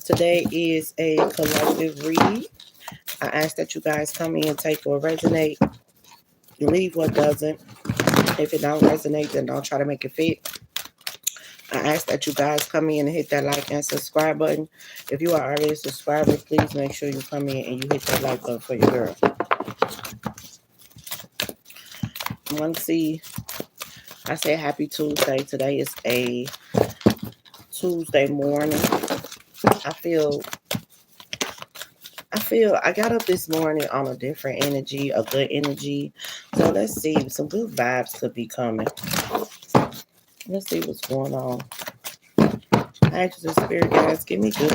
Today is a collective read. I ask that you guys come in and take what resonate, leave what doesn't. If it don't resonate, then don't try to make it fit. I ask that you guys come in and hit that like and subscribe button. If you are already a subscriber, please make sure you come in and you hit that like button for your girl. I want to see. I say happy Tuesday. Today is a Tuesday morning. I feel I got up this morning on a different energy, a good energy. So let's see. Some good vibes could be coming. Let's see what's going on. Angels and spirit guys, give me good.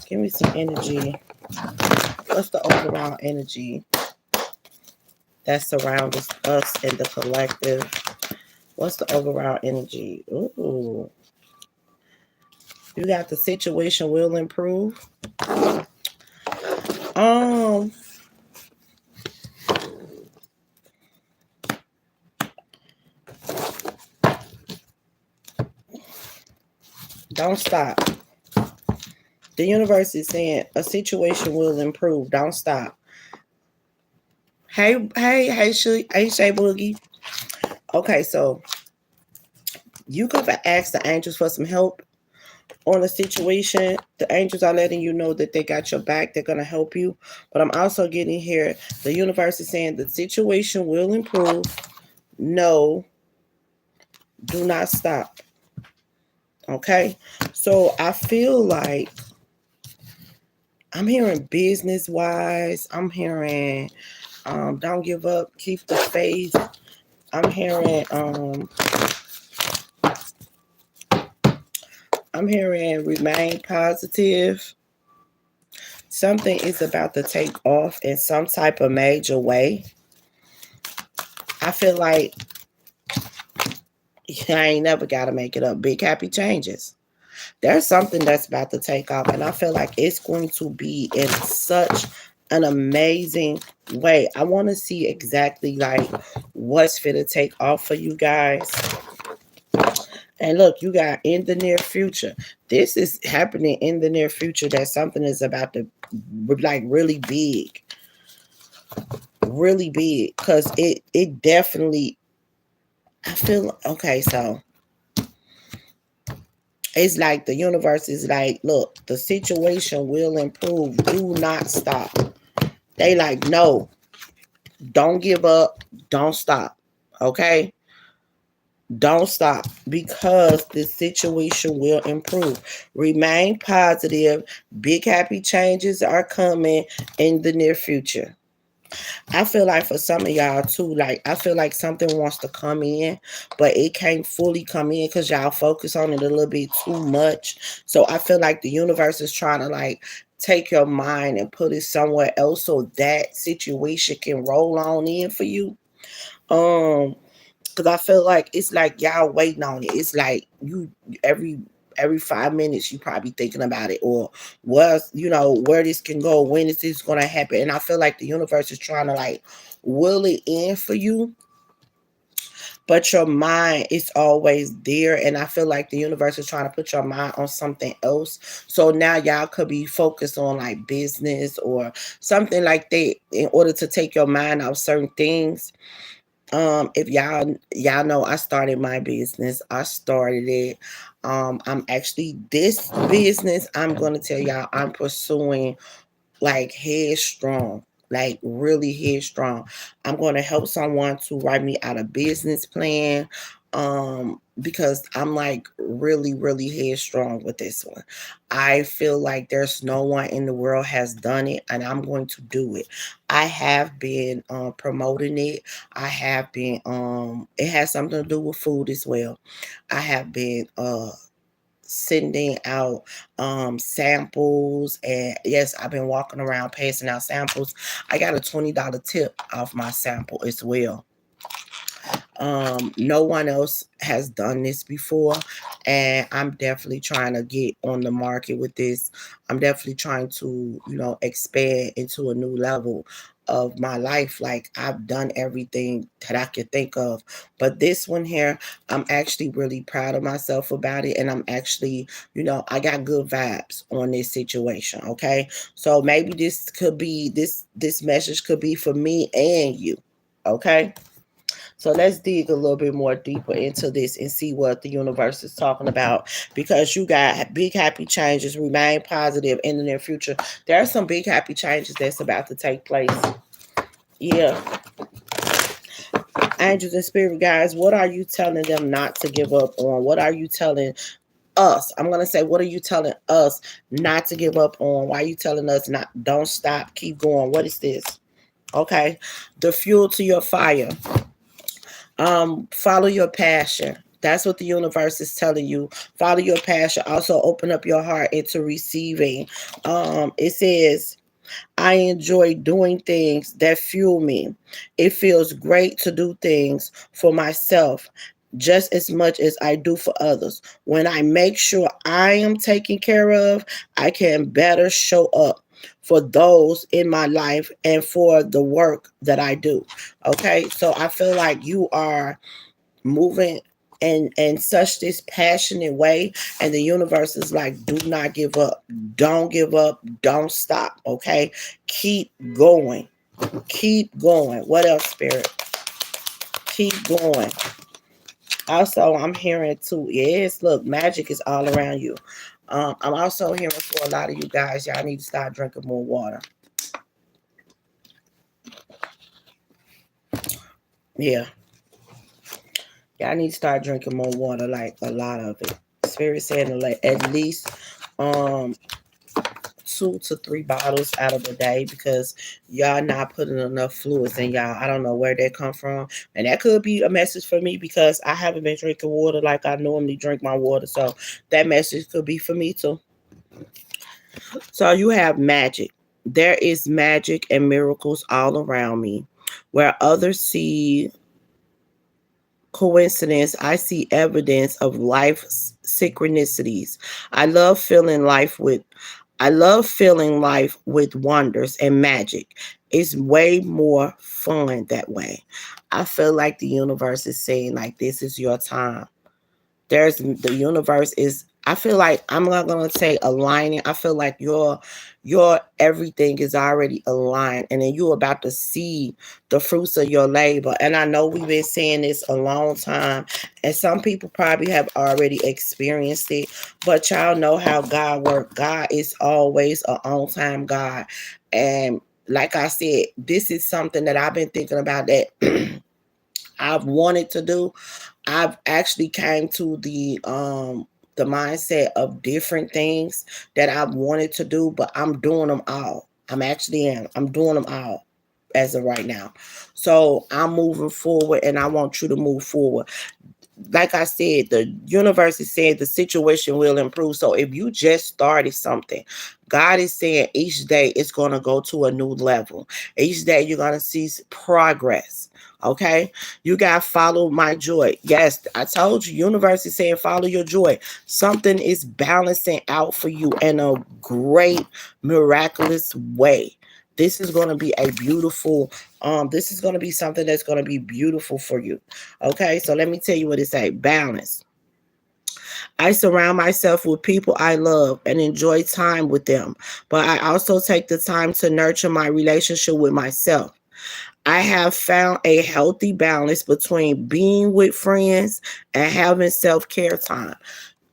Give me some energy. What's the overall energy that surrounds us in the collective? What's the overall energy? Ooh. You got the situation will improve. Um, don't stop. The universe is saying a situation will improve. Don't stop. Hey, Shay Boogie. Okay, so you could ask the angels for some help on a situation. The angels are letting you know that they got your back. They're going to help you. But I'm also getting here, the universe is saying the situation will improve. No, do not stop. Okay? So I feel like I'm hearing business-wise. I'm hearing don't give up. Keep the faith. I'm hearing remain positive. Something is about to take off in some type of major way. I feel like I ain't never got to make it up. Big happy changes. There's something that's about to take off, and I feel like it's going to be in such an amazing way. I want to see exactly like what's fit to take off for you guys. And look, you got in the near future. This is happening in the near future that something is about to like really big because it definitely I feel okay. So it's like the universe is like, look, the situation will improve. Do not stop. They like, no, don't give up. Don't stop. Okay? Don't stop because the situation will improve. Remain positive. Big happy changes are coming in the near future. I feel like for some of y'all too, like I feel like something wants to come in, but it can't fully come in because y'all focus on it a little bit too much. So I feel like the universe is trying to like take your mind and put it somewhere else so that situation can roll on in for you. Um, because I feel like it's like y'all waiting on it. It's like you every 5 minutes you probably thinking about it or what's where this can go, when is this gonna happen. And I feel like the universe is trying to like will it in for you, but your mind is always there. And I feel like the universe is trying to put your mind on something else. So now y'all could be focused on like business or something like that in order to take your mind off certain things. If y'all know, I started my business. I started it. I'm actually this business I'm gonna tell y'all I'm pursuing like headstrong, like really headstrong. I'm going to help someone to write me out a business plan because I'm like really headstrong with this one. I feel like there's no one in the world has done it and I'm going to do it. I have been promoting it. I have been it has something to do with food as well. I have been sending out samples, and yes, I've been walking around passing out samples. I got a $20 tip off my sample as well. No one else has done this before, and I'm definitely trying to get on the market with this. I'm definitely trying to, expand into a new level of my life. Like, I've done everything that I could think of, but this one here, I'm actually really proud of myself about it, and I'm actually, I got good vibes on this situation. Okay, so maybe this message could be for me and you. Okay. So let's dig a little bit more deeper into this and see what the universe is talking about. Because you got big happy changes, remain positive in the near future. There are some big happy changes that's about to take place. Yeah. Angels and spirit guides, what are you telling them not to give up on? What are you telling us? I'm gonna say, what are you telling us not to give up on? Why are you telling us not? Don't stop, keep going. What is this? Okay, the fuel to your fire. Follow your passion. That's what the universe is telling you. Follow your passion. Also open up your heart into receiving. It says, I enjoy doing things that fuel me. It feels great to do things for myself just as much as I do for others. When I make sure I am taken care of, I can better show up for those in my life and for the work that I do. Okay, so I feel like you are moving in such this passionate way, and the universe is like, do not give up, don't give up, don't stop. Okay, keep going, keep going. What else, spirit? Keep going. Also, I'm hearing too, yes, look, magic is all around you. I'm also hearing for a lot of you guys, y'all need to start drinking more water. Yeah, y'all need to start drinking more water, like a lot of it. Spirit saying like at least um 2 to 3 bottles out of a day, because y'all not putting enough fluids in y'all. I don't know where that come from, and that could be a message for me because I haven't been drinking water like I normally drink my water. So that message could be for me too. So you have magic. There is magic and miracles all around me. Where others see coincidence, I see evidence of life synchronicities. I love filling life with I love filling life with wonders and magic. It's way more fun that way. I feel like the universe is saying like, this is your time. There's the universe is, I feel like, I'm not gonna say aligning. I feel like your everything is already aligned, and then you're about to see the fruits of your labor. And I know we've been saying this a long time, and some people probably have already experienced it, but y'all know how God works. God is always an on-time God. And like I said, this is something that I've been thinking about, that I've wanted to do. I've actually came to the mindset of different things that I've wanted to do, but I'm doing them all. I'm doing them all as of right now. So I'm moving forward, and I want you to move forward. Like I said, the universe is saying the situation will improve. So if you just started something, God is saying each day it's going to go to a new level. Each day you're going to see progress. Okay, you got to follow my joy. Yes, I told you, universe is saying follow your joy. Something is balancing out for you in a great, miraculous way. This is going to be a beautiful, this is going to be something that's going to be beautiful for you. Okay, so let me tell you what it say. Balance. I surround myself with people I love and enjoy time with them, but I also take the time to nurture my relationship with myself. I have found a healthy balance between being with friends and having self-care time.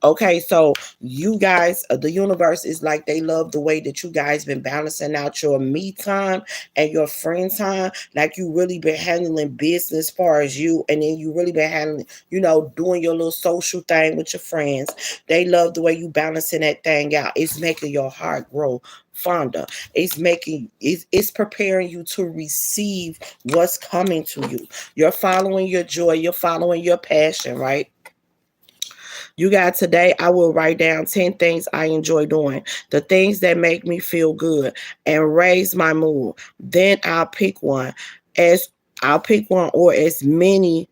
Okay, so you guys, the universe is like, they love the way that you guys been balancing out your me time and your friend time. Like, you really been handling business as far as you, and then you really been handling, doing your little social thing with your friends. They love the way you balancing that thing out. It's making your heart grow fonder. It's preparing you to receive what's coming to you. You're following your joy. You're following your passion, right? You got today, I will write down 10 things I enjoy doing, the things that make me feel good and raise my mood. Then I'll pick one, or as many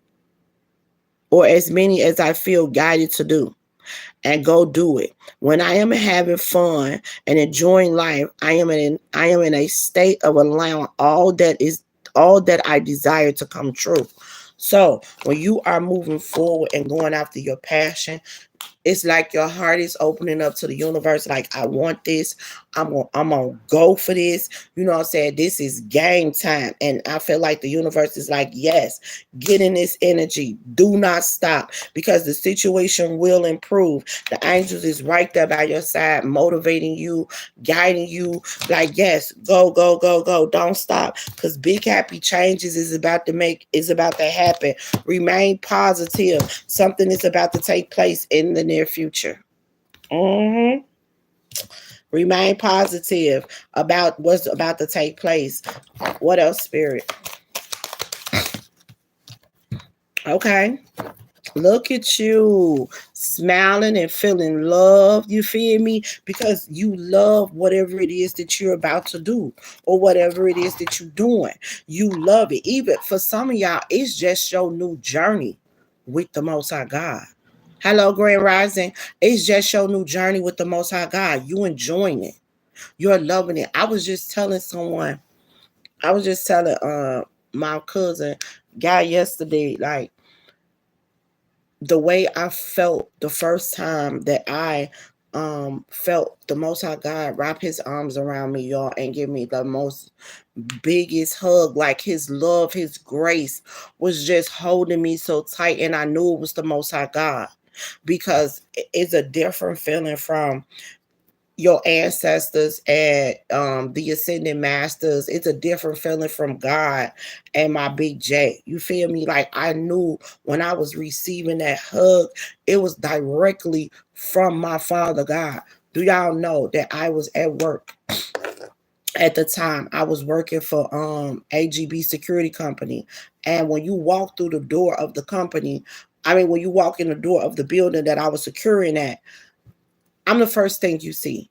or as many as I feel guided to do, and go do it. When I am having fun and enjoying life, I am in a state of allowing all that I desire to come true. So when you are moving forward and going after your passion, it's like your heart is opening up to the universe. Like, I want this. I'm gonna go for this. You know what I'm saying? This is game time. And I feel like the universe is like, yes, get in this energy. Do not stop, because the situation will improve. The angels is right there by your side, motivating you, guiding you. Like, yes, go, go, go, go. Don't stop. Because big happy changes is about to happen. Remain positive. Something is about to take place in the near future. Mm-hmm. Remain positive about what's about to take place. What else, Spirit? Okay. Look at you smiling and feeling love. You feel me? Because you love whatever it is that you're about to do, or whatever it is that you're doing. You love it. Even for some of y'all, it's just your new journey with the Most High God. Hello, Grand Rising. It's just your new journey with the Most High God. You enjoying it. You're loving it. I was just telling my cousin guy yesterday, like, the way I felt the first time that I felt the Most High God wrap his arms around me, y'all, and give me the most biggest hug. Like, his love, his grace was just holding me so tight, and I knew it was the Most High God, because it's a different feeling from your ancestors and the ascended masters. It's a different feeling from God and my big J. You feel me? Like, I knew when I was receiving that hug, it was directly from my Father God. Do y'all know that I was at work at the time? I was working for AGB Security Company, and when you walk through the door of the company, I mean, when you walk in the door of the building that I was securing at, I'm the first thing you see.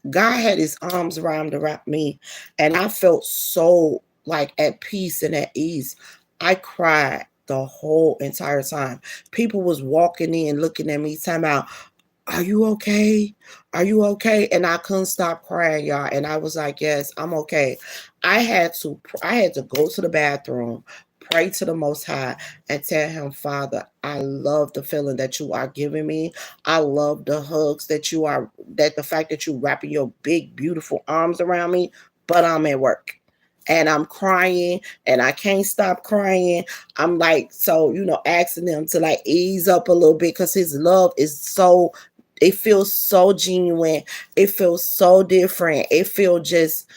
God had his arms around me, and I felt so like at peace and at ease. I cried the whole entire time. People was walking in, looking at me, talking about, "Are you okay? Are you okay?" And I couldn't stop crying, y'all. And I was like, "Yes, I'm okay." I had to go to the bathroom, pray to the Most High, and tell him, "Father, I love the feeling that you are giving me. I love the hugs that the fact that you wrapping your big, beautiful arms around me, but I'm at work." And I'm crying, and I can't stop crying. I'm like, so, asking them to like ease up a little bit, because his love is so, it feels so genuine. It feels so different. It feels just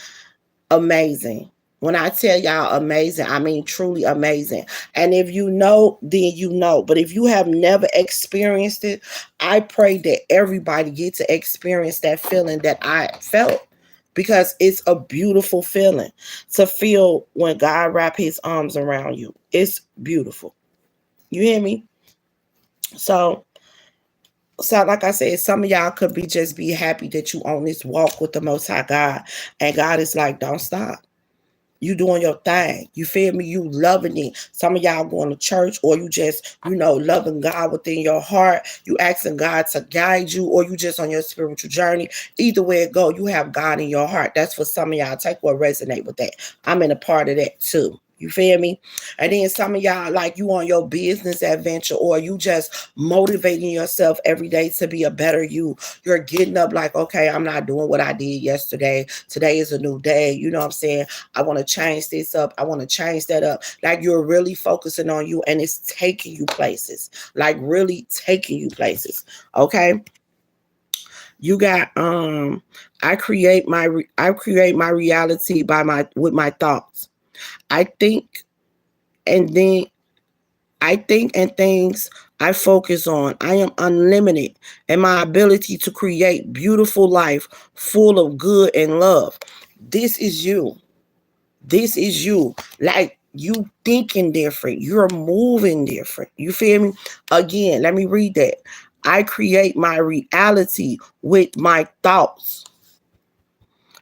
amazing. When I tell y'all amazing, I mean truly amazing. And if you know, then you know. But if you have never experienced it, I pray that everybody get to experience that feeling that I felt, because it's a beautiful feeling to feel when God wrap his arms around you. It's beautiful. You hear me? So like I said, some of y'all could be happy that you on this walk with the Most High God, and God is like, don't stop. You doing your thing. You feel me? You loving it. Some of y'all going to church, or you just, loving God within your heart. You asking God to guide you, or you just on your spiritual journey. Either way it go, you have God in your heart. That's for some of y'all. Take what resonate with that. I'm in a part of that too. You feel me? And then some of y'all, like, you on your business adventure, or you just motivating yourself every day to be a better you. You're getting up like, okay, I'm not doing what I did yesterday. Today is a new day. You know what I'm saying? I want to change this up. I want to change that up. Like, you're really focusing on you, and it's taking you places. Like, really taking you places. Okay? You got I create my reality with my thoughts. I think and then I think and things I focus on. I am unlimited in my ability to create beautiful life full of good and love. This is you. This is you. Like, you thinking different. You're moving different. You feel me? Again, let me read that. I create my reality with my thoughts.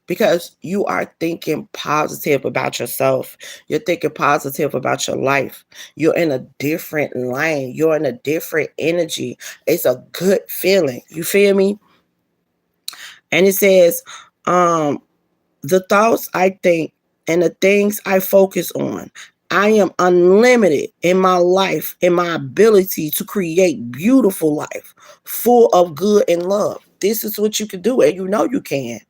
because you are thinking positive about yourself. You're thinking positive about your life. You're in a different lane. You're in a different energy. It's a good feeling. You feel me? And it says, the thoughts I think and the things I focus on. I am unlimited in my life, in my ability to create beautiful life, full of good and love. This is what you can do, and you know you can.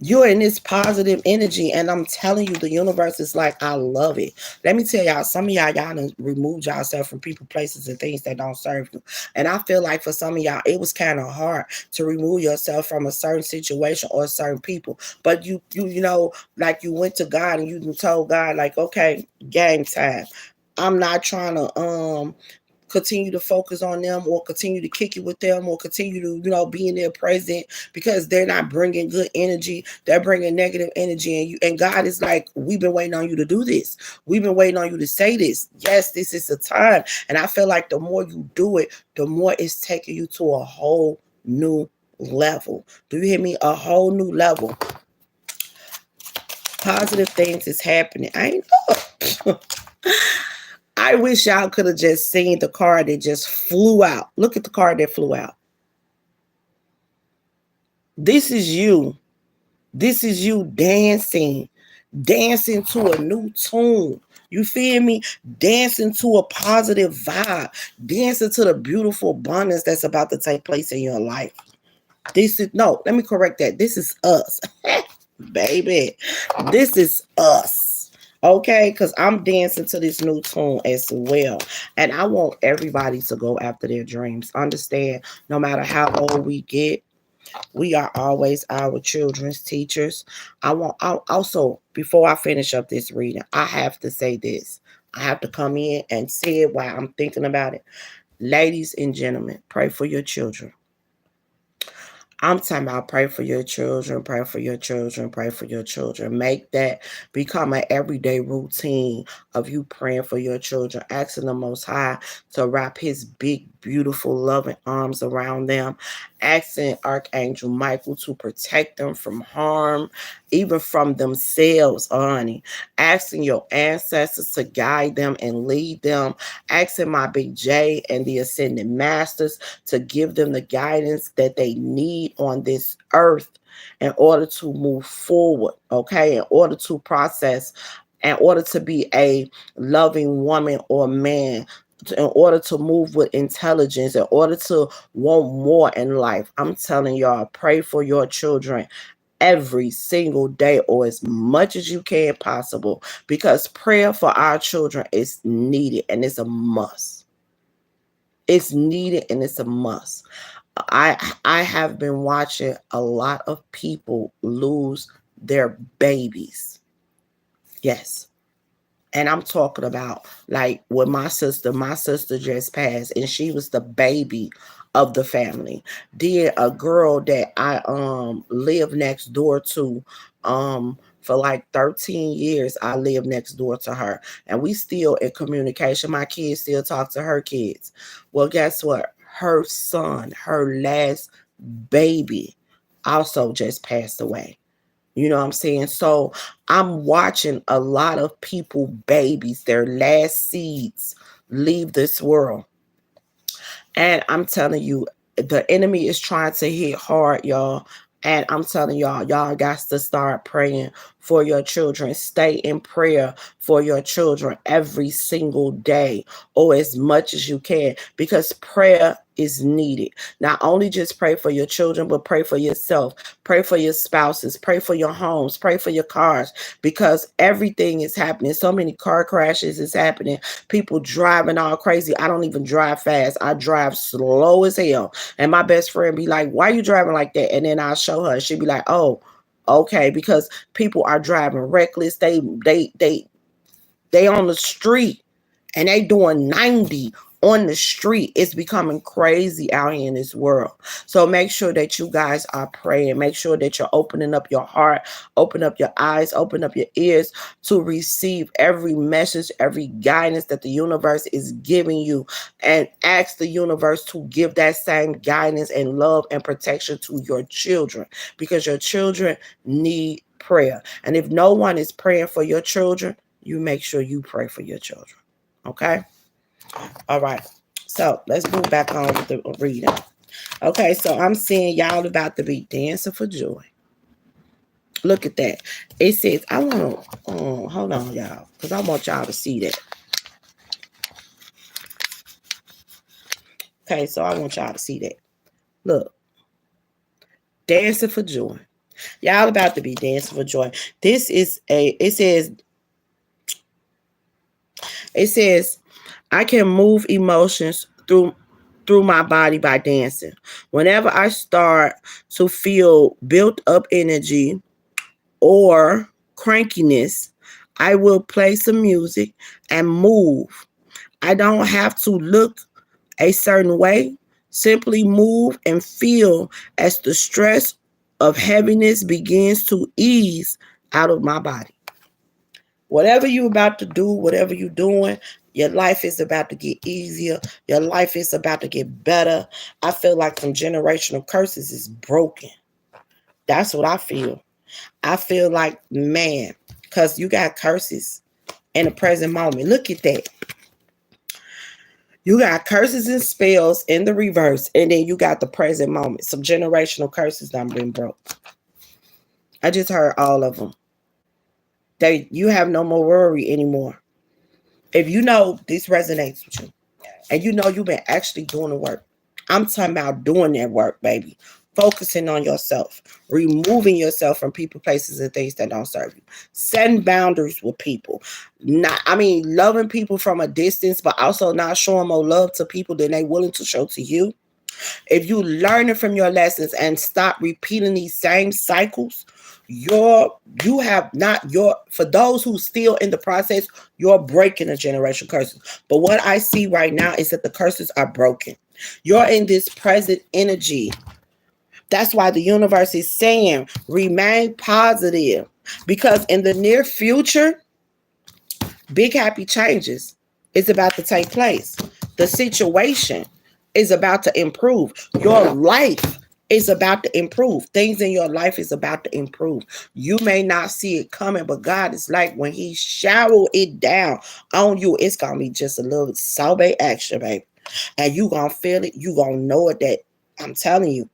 You're in this positive energy, and I'm telling you, the universe is like, I love it. Let me tell y'all, some of y'all done removed yourself from people, places, and things that don't serve you. And I feel like for some of y'all, it was kind of hard to remove yourself from a certain situation or certain people. But you know, like you went to God and you told God, like, okay, game time. I'm not trying to continue to focus on them or continue to kick it with them or continue to, you know, be in their present, because they're not bringing good energy. They're bringing negative energy. And God is like, we've been waiting on you to do this. We've been waiting on you to say this. Yes, this is the time. And I feel like the more you do it, the more it's taking you to a whole new level. Do you hear me? A whole new level. Positive things is happening. I know. I wish y'all could have just seen the car that just flew out. Look at the car that flew out. This is you. This is you dancing to a new tune. You feel me? Dancing to a positive vibe. Dancing to the beautiful abundance that's about to take place in your life. Let me correct that. This is us. Baby. This is us. Okay, because I'm dancing to this new tune as well. And I want everybody to go after their dreams. Understand, no matter how old we get, we are always our children's teachers. Also, before I finish up this reading, I have to say this. I have to come in and say it while I'm thinking about it. Ladies and gentlemen, pray for your children. I'm talking about pray for your children, pray for your children, pray for your children. Make that become an everyday routine of you praying for your children, asking the Most High to wrap his big, beautiful, loving arms around them, asking Archangel Michael to protect them from harm, even from themselves, honey. Asking your ancestors to guide them and lead them, asking my big J and the Ascended Masters to give them the guidance that they need on this earth in order to move forward, okay? In order to process, in order to be a loving woman or man, in order to move with intelligence, in order to want more in life. I'm telling y'all, pray for your children every single day or as much as you can possible, because prayer for our children is needed and it's a must. It's needed and it's a must. I have been watching a lot of people lose their babies. Yes. And I'm talking about, like, with my sister just passed and she was the baby of the family. Then a girl that I lived next door to for like 13 years, I lived next door to her and we still in communication. My kids still talk to her kids. Well, guess what? Her son, her last baby, also just passed away. You know what I'm saying? So I'm watching a lot of people, babies, their last seeds leave this world. And I'm telling you, the enemy is trying to hit hard, y'all. And I'm telling y'all got to start praying for your children. Stay in prayer for your children every single day or as much as you can, because prayer is needed. Not only just pray for your children, but pray for yourself. Pray for your spouses. Pray for your homes. Pray for your cars, because everything is happening. So many car crashes is happening. People driving all crazy. I don't even drive fast. I drive slow as hell. And my best friend be like, why are you driving like that? And then I'll show her. She'll be like, oh, okay, because people are driving reckless. They on the street and they doing 90 on the street. It's becoming crazy out here in this world. So make sure that you guys are praying. Make sure that you're opening up your heart, open up your eyes, open up your ears to receive every message, every guidance that the universe is giving you, and ask the universe to give that same guidance and love and protection to your children, because your children need prayer. And if no one is praying for your children, you make sure you pray for your children. Okay? All right. So let's move back on with the reading. Okay, so I'm seeing y'all about to be dancing for joy. Look at that. It says, I want to, hold on, y'all, because I want y'all to see that. Okay, so I want y'all to see that. Look. Dancing for joy. Y'all about to be dancing for joy. This is it says, I can move emotions through my body by dancing. Whenever I start to feel built up energy or crankiness, I will play some music and move. I don't have to look a certain way. Simply move and feel as the stress of heaviness begins to ease out of my body. Whatever you're about to do, whatever you're doing, your life is about to get easier. Your life is about to get better. I feel like some generational curses is broken. That's what I feel. I feel like, man, because you got curses in the present moment. Look at that. You got curses and spells in the reverse, and then you got the present moment. Some generational curses done been broke. I just heard all of them. You have no more worry anymore. If you know this resonates with you, and you know you've been actually doing the work, I'm talking about doing that work, baby. Focusing on yourself, removing yourself from people, places, and things that don't serve you. Setting boundaries with people. Loving people from a distance, but also not showing more love to people than they willing to show to you. If you learning from your lessons and stop repeating these same cycles, for those who still in the process, you're breaking a generation curses. But what I see right now is that the curses are broken. You're in this present energy. That's why the universe is saying, remain positive. Because in the near future, big happy changes is about to take place. The situation is about to improve. Your life is about to improve. Things in your life is about to improve. You may not see it coming, but God is like, when he shower it down on you, it's going to be just a little sorbet action, baby. And you going to feel it. You going to know it. That I'm telling you,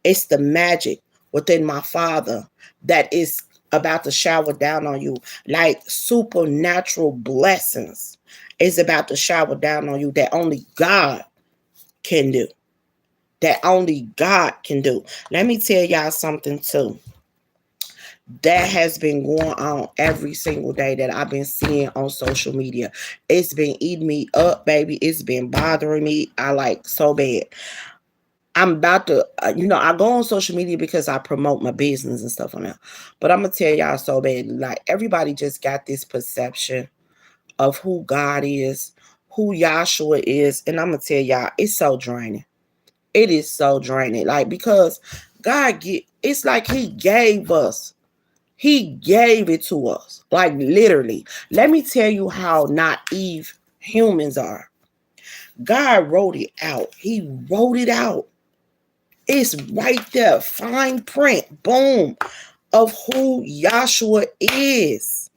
it's the magic within my Father that is about to shower down on you, like supernatural blessings is about to shower down on you that only God can do. That only God can do. Let me tell y'all something too. That has been going on every single day that I've been seeing on social media. It's been eating me up, baby. It's been bothering me. I like so bad. I'm about to, I go on social media because I promote my business and stuff on there. But I'm going to tell y'all so bad, like, everybody just got this perception of who God is, who Yahshua is. And I'm going to tell y'all, it's so draining. It is so draining. Like, because it's like he gave it to us. Like, literally. Let me tell you how naive humans are. God wrote it out. He wrote it out. It's right there, fine print, boom, of who Yahshua is.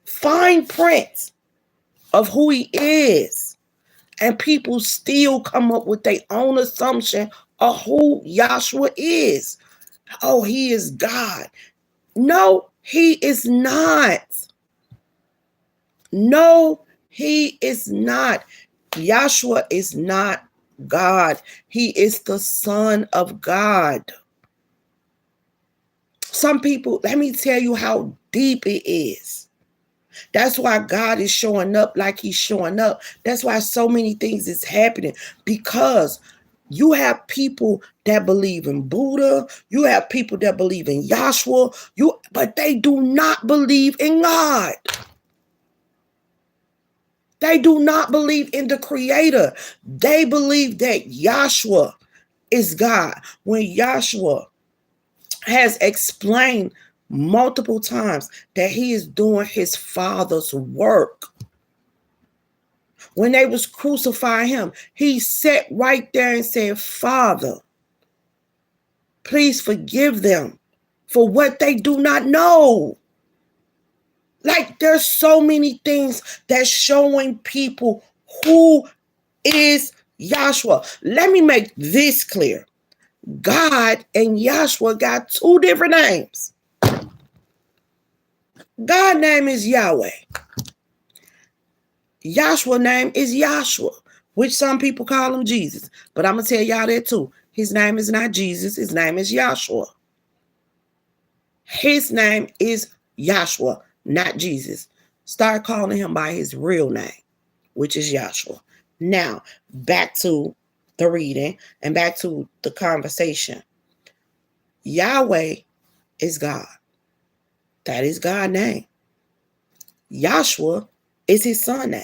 Fine print of who he is. And people still come up with their own assumption of who Yahshua is. Oh, he is God. No, he is not. No, he is not. Yahshua is not God. He is the Son of God. Some people, let me tell you how deep it is. That's why God is showing up like he's showing up. That's why so many things is happening, because you have people that believe in Buddha. You have people that believe in Yahshua. But they do not believe in God. They do not believe in the Creator. They believe that Yahshua is God. When Yahshua has explained multiple times that he is doing his Father's work. When they was crucifying him, he sat right there and said, Father, please forgive them for what they do not know. Like, there's so many things that's showing people who is Yahshua. Let me make this clear. God and Yahshua got two different names. God's name is Yahweh. Yahshua's name is Yahshua, which some people call him Jesus. But I'm going to tell y'all that too. His name is not Jesus. His name is Yahshua. His name is Yahshua, not Jesus. Start calling him by his real name, which is Yahshua. Now, back to the reading and back to the conversation. Yahweh is God. That is God's name. Yahshua is his son's name.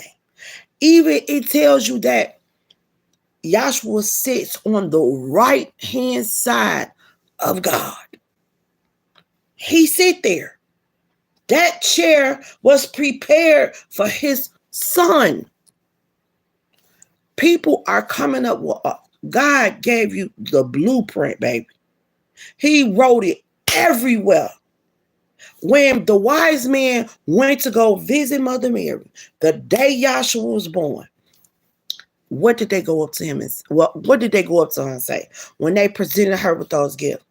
Even it tells you that Yahshua sits on the right hand side of God. He sit there. That chair was prepared for his son. People are coming up with, God gave you the blueprint, baby. He wrote it everywhere. When the wise men went to go visit Mother Mary, the day Yahshua was born, what did they go up to him and what did they go up to her and say when they presented her with those gifts?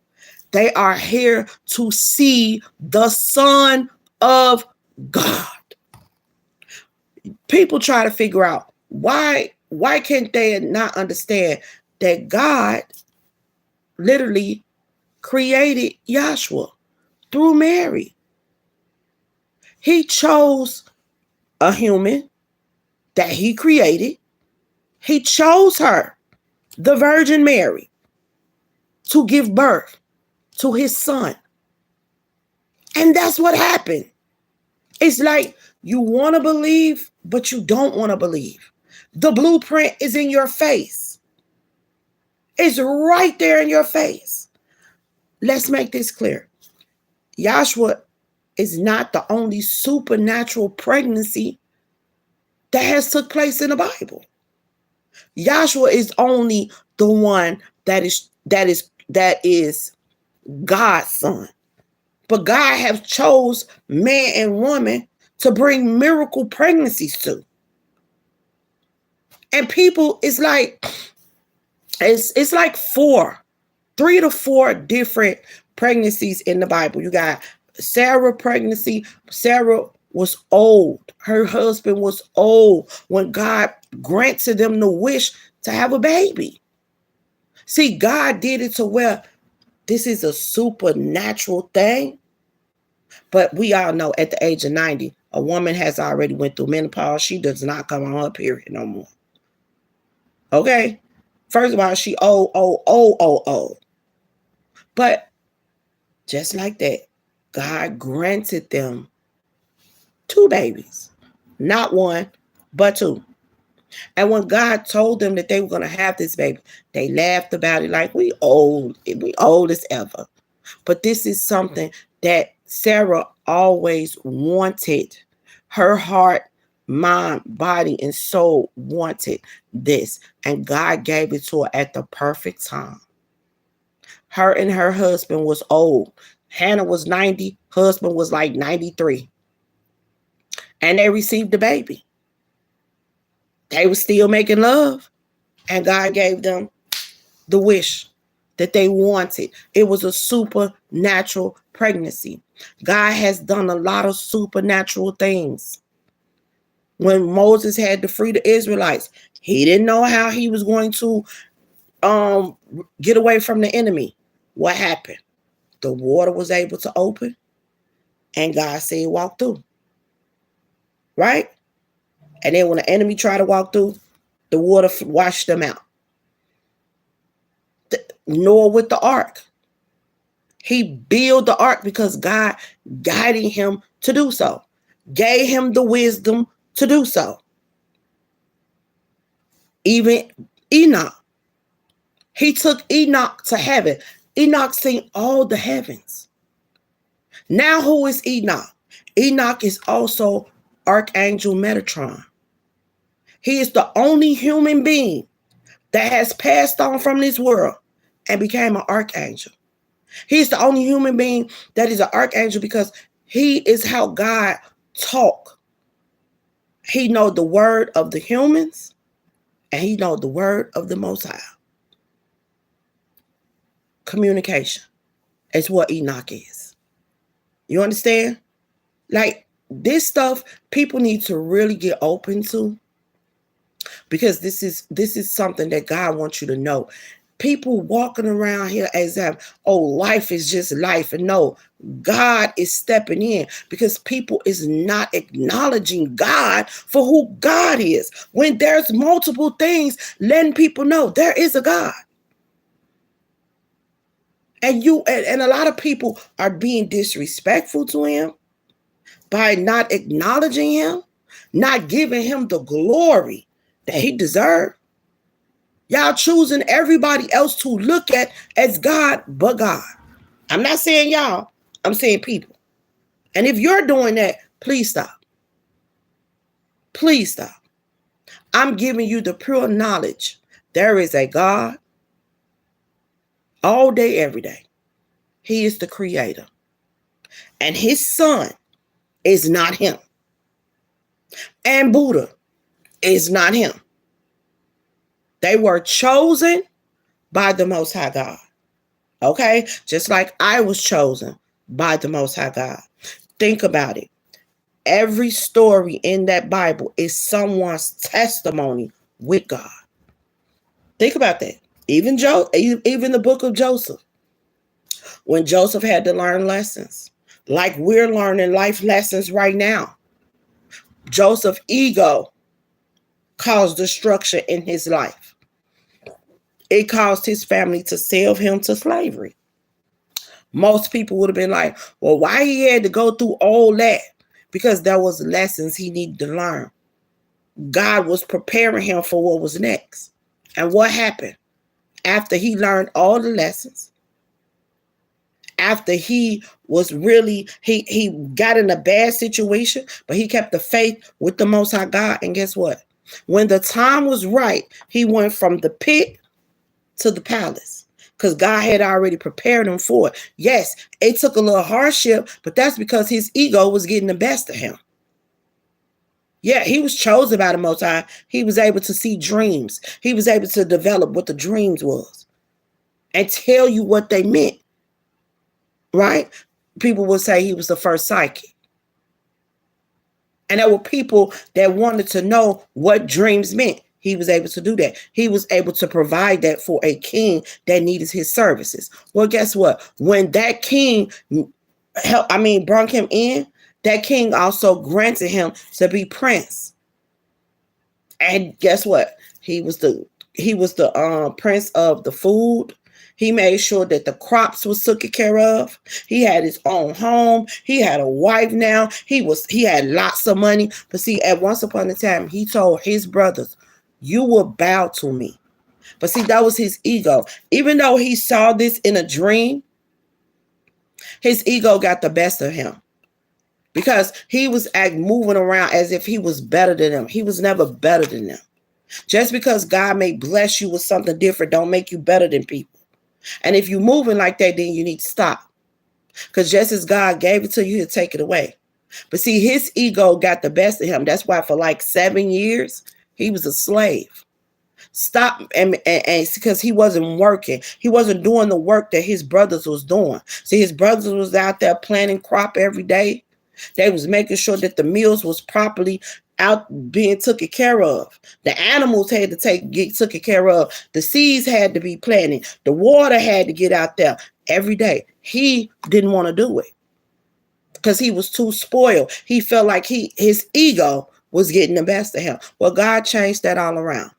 They are here to see the Son of God. People try to figure out why can't they not understand that God literally created Yahshua through Mary. He chose a human that he created. He chose her, the Virgin Mary, to give birth to his son. And that's what happened. It's like you want to believe, but you don't want to believe. The blueprint is in your face. It's right there in your face. Let's make this clear. Yahshua is not the only supernatural pregnancy that has took place in the Bible. Yahshua is only the one that is God's son. But God has chose man and woman to bring miracle pregnancies to. And people, it's like 3 to 4 different pregnancies in the Bible. You got Sarah pregnancy. Sarah was old. Her husband was old when God granted them the wish to have a baby. See, God did it to where this is a supernatural thing. But we all know at the age of 90, a woman has already went through menopause. She does not come on her period no more. Okay? First of all, she old. But just like that, God granted them 2 babies. Not 1, but 2. And when God told them that they were going to have this baby, they laughed about it like we old as ever. But this is something that Sarah always wanted. Her heart, mind, body, and soul wanted this. And God gave it to her at the perfect time. Her and her husband was old. Hannah was 90. Husband was like 93. And they received the baby. They were still making love. And God gave them the wish that they wanted. It was a supernatural pregnancy. God has done a lot of supernatural things. When Moses had to free the Israelites, he didn't know how he was going to get away from the enemy. What happened? The water was able to open, and God said, walk through. Right? And then when the enemy tried to walk through, the water washed them out. Noah with the ark. He built the ark because God guided him to do so. Gave him the wisdom to do so. Even Enoch, he took Enoch to heaven. Enoch seen all the heavens. Now who is Enoch? Enoch is also Archangel Metatron. He is the only human being that has passed on from this world and became an archangel. He's the only human being that is an archangel because he is how God talk. He knows the word of the humans and he knows the word of the Most High. Communication is what Enoch is. You understand? Like, this stuff people need to really get open to, because this is something that God wants you to know. People walking around here as if, oh, life is just life. And no, God is stepping in because people is not acknowledging God for who God is. When there's multiple things, letting people know there is a God. And a lot of people are being disrespectful to him by not acknowledging him, not giving him the glory that he deserved. Y'all choosing everybody else to look at as God but God. I'm not saying y'all, I'm saying people. And if you're doing that, please stop. Please stop. I'm giving you the pure knowledge. There is a God all day, every day. He is the creator. And his son is not him. And Buddha is not him. They were chosen by the Most High God. Okay? Just like I was chosen by the Most High God. Think about it. Every story in that Bible is someone's testimony with God. Think about that. Even the book of Joseph. When Joseph had to learn lessons, like we're learning life lessons right now. Joseph's ego caused destruction in his life. It caused his family to sell him to slavery. Most people would have been like, well, why he had to go through all that? Because there was lessons he needed to learn. God was preparing him for what was next. And what happened? After he learned all the lessons, after he was really, he got in a bad situation, but he kept the faith with the Most High God. And guess what? When the time was right, he went from the pit to the palace because God had already prepared him for it. Yes, it took a little hardship, but that's because his ego was getting the best of him. Yeah, he was chosen by the Most High. He was able to see dreams. He was able to develop what the dreams was and tell you what they meant. Right? People would say he was the first psychic. And there were people that wanted to know what dreams meant. He was able to do that. He was able to provide that for a king that needed his services. Well, guess what? When that king brought him in, that king also granted him to be prince. And guess what? He was the prince of the food. He made sure that the crops was taken care of. He had his own home. He had a wife now. He had lots of money. But see, at once upon a time, he told his brothers, you will bow to me. But see, that was his ego. Even though he saw this in a dream, his ego got the best of him. Because he was moving around as if he was better than them. He was never better than them. Just because God may bless you with something different don't make you better than people. And if you're moving like that, then you need to stop. Because just as God gave it to you, he'll take it away. But see, his ego got the best of him. That's why for like 7 years, he was a slave. Stop, and because he wasn't working. He wasn't doing the work that his brothers was doing. See, his brothers was out there planting crop every day. They was making sure that the meals was properly out being taken care of. The animals had to get taken care of. The seeds had to be planted. The water had to get out there every day. He didn't want to do it because he was too spoiled. He felt like his ego was getting the best of him. Well, God changed that all around.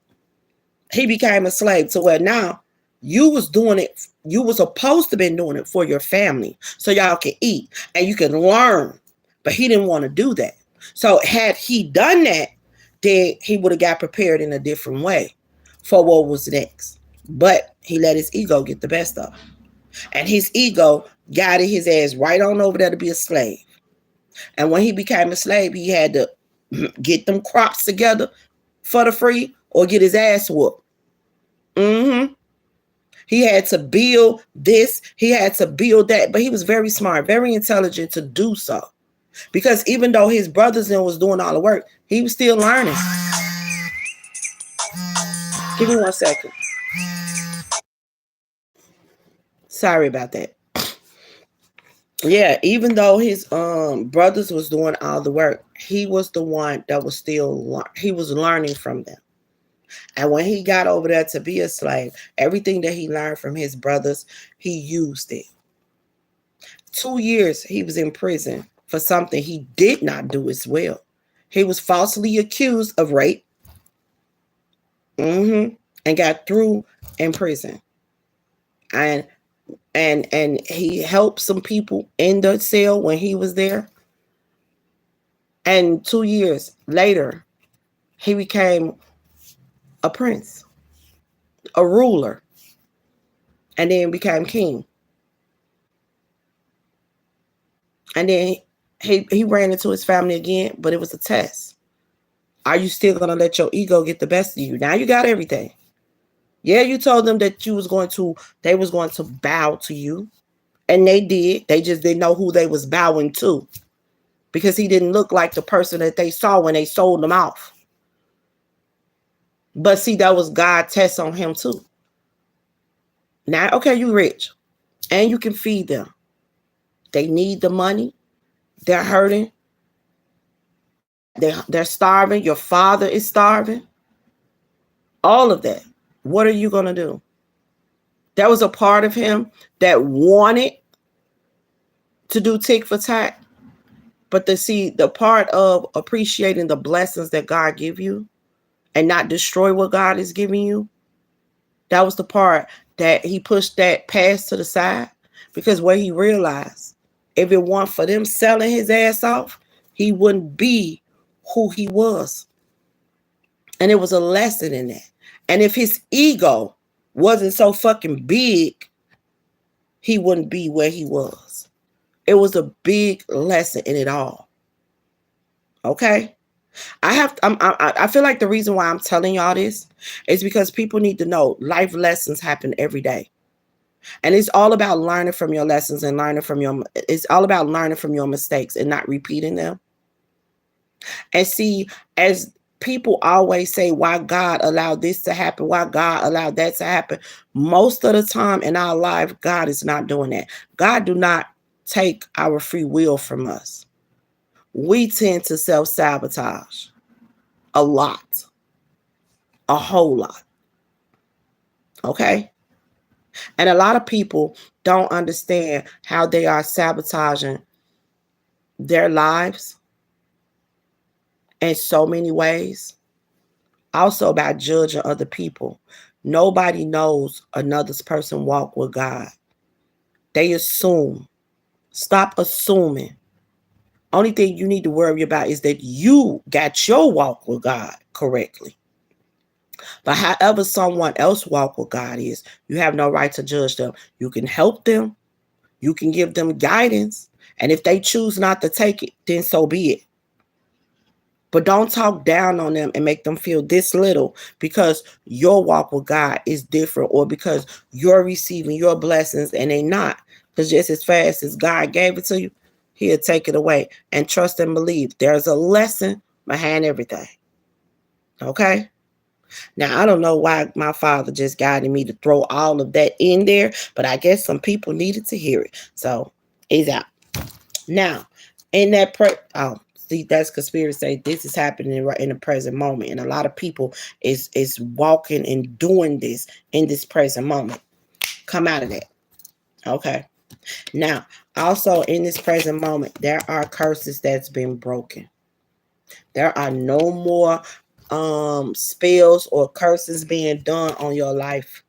He became a slave to where now you was doing it. You was supposed to been doing it for your family so y'all can eat and you can learn. But he didn't want to do that. So had he done that, then he would have got prepared in a different way. for what was next. But he let his ego get the best of him. And his ego guided his ass right on over there to be a slave. And when he became a slave, he had to get them crops together for the free or get his ass whooped. He had to build this. He had to build that. But he was very smart, very intelligent to do so. Because even though his brothers and was doing all the work, he was still learning. Give me 1 second. Sorry about that. Yeah, even though his brothers was doing all the work, he was the one that was still he was learning from them. And when he got over there to be a slave, everything that he learned from his brothers, he used it. 2 years he was in prison for something he did not do as well. He was falsely accused of rape. And got through in prison. And he helped some people in the cell when he was there. And 2 years later, he became a prince, a ruler, and then became king. And then he ran into his family again, but it was a test. Are you still going to let your ego get the best of you? Now you got everything. Yeah, you told them that they was going to bow to you. And they did. They just didn't know who they was bowing to. Because he didn't look like the person that they saw when they sold him off. But see, that was God's test on him too. Now, okay, you rich. And you can feed them. They need the money. They're hurting. They're starving. Your father is starving. All of that. What are you going to do? There was a part of him that wanted to do tick for tack. But to see the part of appreciating the blessings that God give you and not destroy what God is giving you, that was the part that he pushed that past to the side. Because what he realized, if it weren't for them selling his ass off, he wouldn't be who he was. And it was a lesson in that. And if his ego wasn't so fucking big, he wouldn't be where he was. It was a big lesson in it all. Okay? I feel like the reason why I'm telling y'all this is because people need to know life lessons happen every day. And it's all about learning from your lessons and it's all about learning from your mistakes and not repeating them. And see, as people always say, why God allowed this to happen, why God allowed that to happen, most of the time in our life, God is not doing that. God do not take our free will from us. We tend to self-sabotage a lot, a whole lot. Okay? And a lot of people don't understand how they are sabotaging their lives in so many ways. Also by judging other people. Nobody knows another person walk with God. They assume. Stop assuming. Only thing you need to worry about is that you got your walk with God correctly. But however someone else walk with God is, you have no right to judge them. You can help them. You can give them guidance. And if they choose not to take it, then so be it. But don't talk down on them and make them feel this little because your walk with God is different or because you're receiving your blessings and they not. Because just as fast as God gave it to you, he'll take it away. And trust and believe. There's a lesson behind everything. Okay? Now, I don't know why my father just guided me to throw all of that in there, but I guess some people needed to hear it. So, he's out. Now, in that see, that's conspiracy say this is happening right in the present moment. And a lot of people is walking and doing this in this present moment. Come out of that. Okay. Now, also in this present moment, there are curses that's been broken. There are no more spells or curses being done on your life.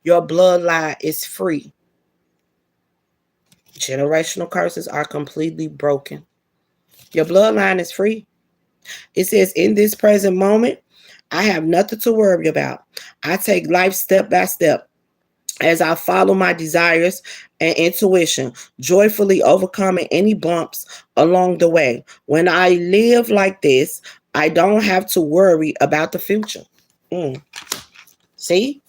Your bloodline is free. Generational curses are completely broken. Your bloodline is free. It says, in this present moment, I have nothing to worry about. I take life step by step as I follow my desires and intuition, joyfully overcoming any bumps along the way. When I live like this, I don't have to worry about the future. Mm. See?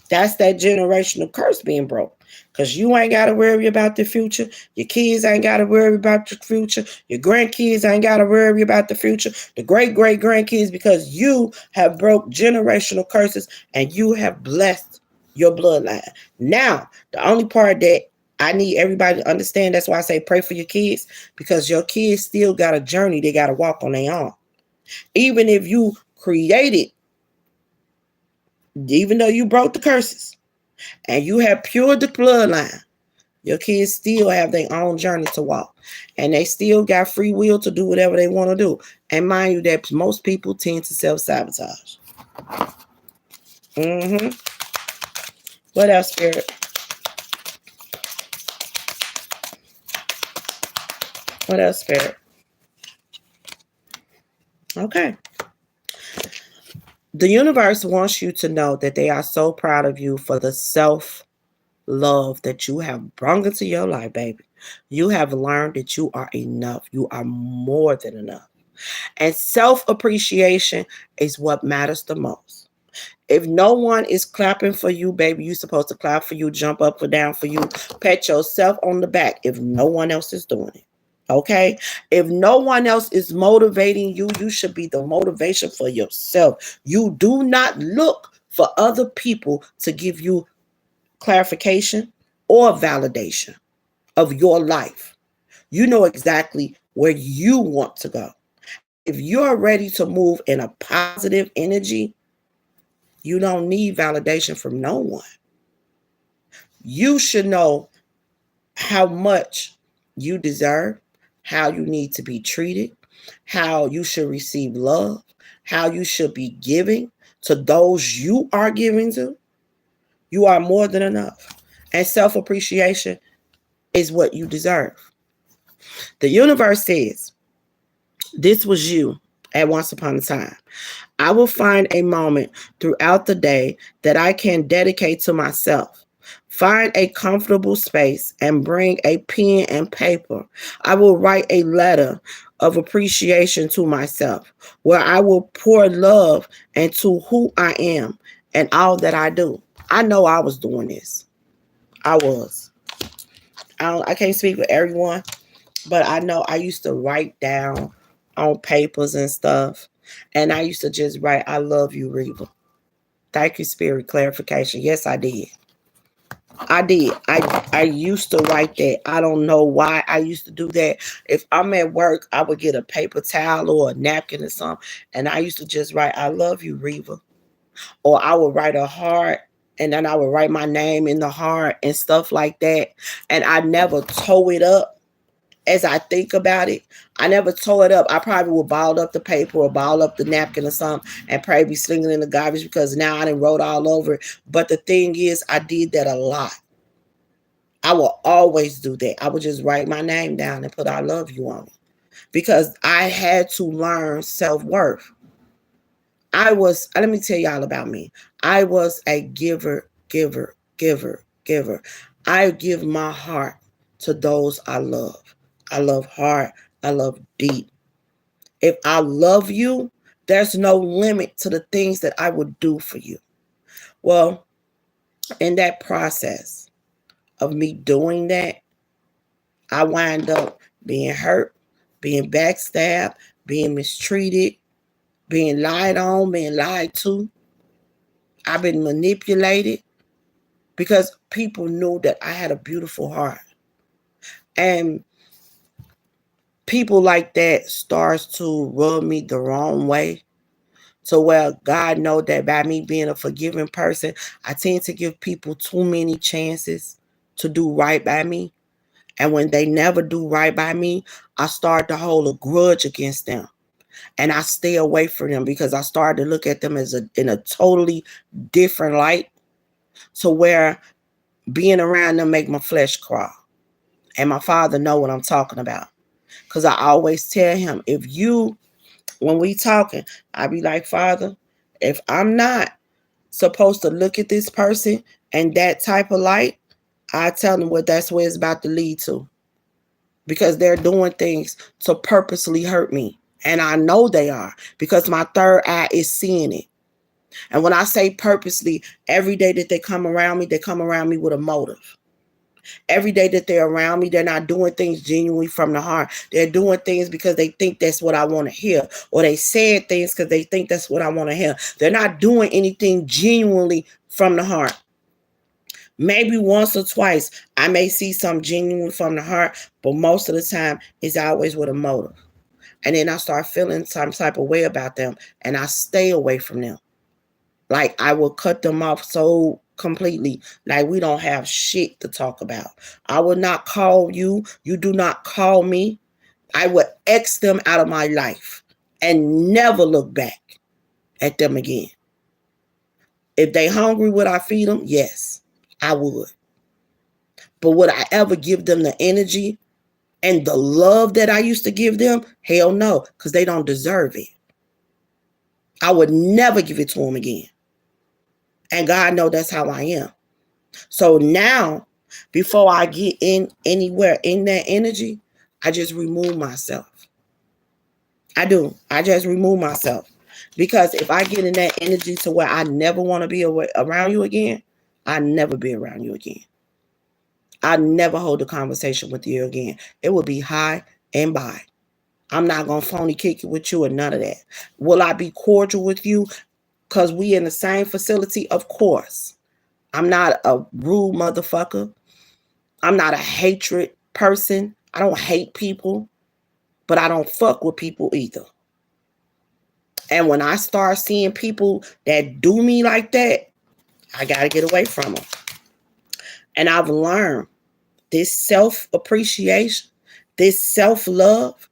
That's that generational curse being broke. Because you ain't got to worry about the future. Your kids ain't got to worry about the future. Your grandkids ain't got to worry about the future. The great grandkids, because you have broke generational curses and you have blessed your bloodline. Now, the only part that I need everybody to understand, that's why I say pray for your kids, because your kids still got a journey they got to walk on their own. Even if you created, even though you broke the curses, and you have pured the bloodline, your kids still have their own journey to walk. And they still got free will to do whatever they want to do. And mind you, that most people tend to self-sabotage. What else, Spirit? What else, Spirit? Okay. The universe wants you to know that they are so proud of you for the self-love that you have brought into your life, baby. You have learned that you are enough. You are more than enough. And self-appreciation is what matters the most. If no one is clapping for you, baby, you're supposed to clap for you, jump up or down for you, pat yourself on the back if no one else is doing it. Okay? If no one else is motivating you, you should be the motivation for yourself. You do not look for other people to give you clarification or validation of your life. You know exactly where you want to go. If you're ready to move in a positive energy, you don't need validation from no one. You should know how much you deserve, how you need to be treated, how you should receive love, how you should be giving to those you are giving to. You are more than enough. And self-appreciation is what you deserve. The universe says, this was you at once upon a time. I will find a moment throughout the day that I can dedicate to myself. Find a comfortable space and bring a pen and paper. I will write a letter of appreciation to myself where I will pour love into who I am and all that I do. I know I was doing this. I was. I can't speak for everyone, but I know I used to write down on papers and stuff. And I used to just write, I love you, Reva. Thank you, Spirit clarification. Yes, I did. I did. I used to write that. I don't know why I used to do that. If I'm at work, I would get a paper towel or a napkin or something. And I used to just write, I love you, Reva. Or I would write a heart and then I would write my name in the heart and stuff like that. And I never tore it up. As I think about it, I never tore it up. I probably would ball up the paper or ball up the napkin or something and probably be slinging it in the garbage because now I done wrote all over it. But the thing is, I did that a lot. I will always do that. I would just write my name down and put I love you on it because I had to learn self-worth. Let me tell y'all about me. I was a giver. I give my heart to those I love. I love hard. I love deep. If I love you, there's no limit to the things that I would do for you. Well, in that process of me doing that, I wind up being hurt, being backstabbed, being mistreated, being lied on, being lied to. I've been manipulated because people knew that I had a beautiful heart. And people like that starts to rub me the wrong way. So well, God know that by me being a forgiving person, I tend to give people too many chances to do right by me. And when they never do right by me, I start to hold a grudge against them. And I stay away from them because I started to look at them as in a totally different light. So where being around them make my flesh crawl. And my father know what I'm talking about. Because I always tell him, if you When we talking, I be like, Father, if I'm not supposed to look at this person and that type of light, I tell them what that's where it's about to lead to. Because they're doing things to purposely hurt me. And I know they are because my third eye is seeing it. And when I say purposely, every day that they come around me with a motive. Every day that they're around me, they're not doing things genuinely from the heart. They're doing things because they think that's what I want to hear. Or they said things because they think that's what I want to hear. They're not doing anything genuinely from the heart. Maybe once or twice, I may see something genuine from the heart, but most of the time, it's always with a motive. And then I start feeling some type of way about them, and I stay away from them. Like, I will cut them off so completely, like we don't have shit to talk about. I will not call you. You do not call me. I would X them out of my life and never look back at them again. If they hungry, would I feed them? Yes, I would. But would I ever give them the energy and the love that I used to give them? Hell no, because they don't deserve it. I would never give it to them again. And God knows that's how I am. So now, before I get in anywhere in that energy, I just remove myself. I do. I just remove myself. Because if I get in that energy to where I never want to be around you again, I never be around you again. I never hold a conversation with you again. It will be high and bye. I'm not going to phony kick it with you or none of that. Will I be cordial with you because we in the same facility? Of course. I'm not a rude motherfucker. I'm not a hatred person. I don't hate people, but I don't fuck with people either. And when I start seeing people that do me like that, I got to get away from them. And I've learned this self-appreciation, this self-love